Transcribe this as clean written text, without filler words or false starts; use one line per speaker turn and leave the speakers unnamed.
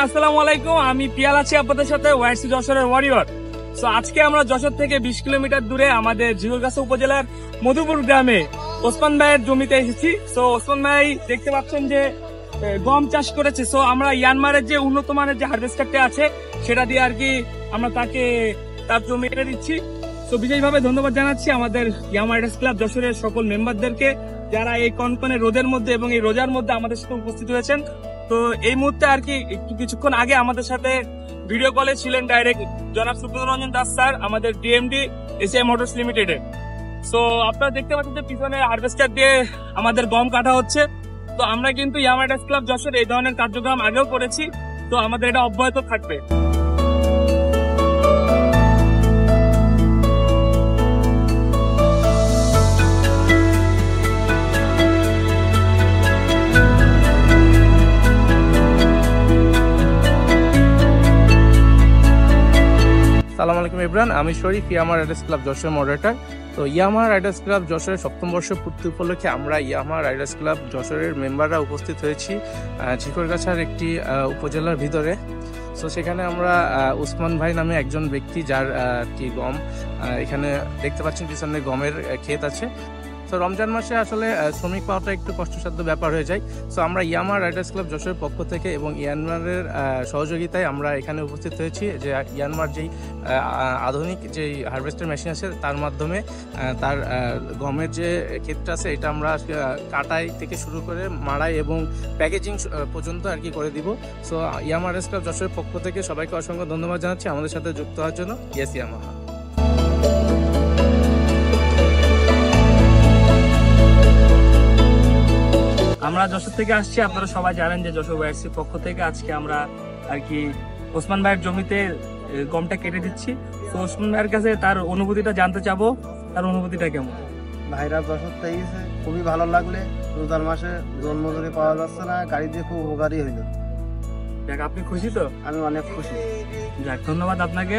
আসসালামু আলাইকুম। আমি পিয়াল আছি আপনাদের সাথে ওয়াইসি যশোরের ওয়ারিয়র। সো আজকে আমরা যশোর থেকে 20 কিলোমিটার দূরে আমাদের ঝিকরগাছা উপজেলার মধুপুর গ্রামে ওসমান ভাইয়ের জমিতে এসেছি। সো ওসমান ভাই দেখতে পাচ্ছেন যে গম চাষ করেছে। সো আমরা ইয়ানমারের যে উন্নত মানের যে হারভেস্টারটা আছে সেটা দিয়ে আর কি আমরা তার জমি কেটে দিচ্ছি। তো বিশেষভাবে ধন্যবাদ জানাচ্ছি আমাদের ইয়ামার রাইডার্স ক্লাব যশোরের সকল মেম্বারদেরকে, যারা এই কনকনে রোদের মধ্যে এবং এই রোজার মধ্যে আমাদের সাথে উপস্থিত হয়েছেন। তো এই মুহূর্তে আর কি কিছুক্ষণ আগে আমাদের সাথে ভিডিও কলে ছিলেন ডাইরেক্ট জনাব সুব্রত রঞ্জন দাস স্যার, আমাদের ডিএমডি এসিআই মোটরস লিমিটেডের। সো আপনারা দেখতে পাচ্ছেন যে পিছনে হারভেস্টার দিয়ে আমাদের গম কাটা হচ্ছে। তো আমরা কিন্তু ইয়ামার রাইডার্স ক্লাব যশোর এই ধরনের কার্যক্রম আগেও করেছি, তো আমাদের এটা অব্যাহত থাকবে।
সালাম আলাইকুম ইব্রান, আমি শরীফ, ইয়ামার রাইডার্স ক্লাব যশোর মডারেটর। তো ইয়ামার রাইডার্স ক্লাব যশোরের 7ম বর্ষ পূর্তি উপলক্ষে আমরা ইয়ামার রাইডার্স ক্লাব যশোরের মেম্বাররা উপস্থিত হয়েছি ঝিকরগাছার একটি উপজেলার ভিতরে। সো সেখানে আমরা ওসমান ভাই নামে একজন ব্যক্তি, যার কি গম এখানে দেখতে পাচ্ছেন পিছনে গমের ক্ষেত আছে। তো রমজান মাসে আসলে শ্রমিক পাওয়াটা একটু কষ্টসাধ্য ব্যাপার হয়ে যায়। সো আমরা ইয়ামার রাইডার্স ক্লাব যশোরের পক্ষ থেকে এবং ইয়ানমারের সহযোগিতায় আমরা এখানে উপস্থিত হয়েছি, যে ইয়ানমার যেই আধুনিক যেই হারভেস্টার মেশিন আছে তার মাধ্যমে তার গমের যে ক্ষেতটা আছে এটা আমরা কাটাই থেকে শুরু করে মাড়াই এবং প্যাকেজিং পর্যন্ত আর কি করে দিব। সো ইয়ামার রাইডার্স ক্লাব যশোরের পক্ষ থেকে সবাইকে অসংখ্য ধন্যবাদ জানাচ্ছি আমাদের সাথে যুক্ত হওয়ার জন্য। Yes Yamaha.
আমরা যশোর থেকে আসছি, আপনারা সবাই জানেন যে যশোর ওয়াইসির পক্ষ থেকে আজকে আমরা আর কি ওসমান ভাইয়ের জমিতে গমটা কেটে দিচ্ছি। তো ওসমান ভাইয়ের কাছে তার অনুভূতিটা জানতে চাবো, তার অনুভূতিটা কেমন।
ভাইরা যশোর থেকে খুবই ভালো লাগলে, রোজার মাসে জন্মজুরি পাওয়া যাচ্ছে না, গাড়ি দিয়ে খুব উপকারী হইল।
যাক, আপনি খুশি তো?
আমি অনেক খুশি।
যাক, ধন্যবাদ আপনাকে।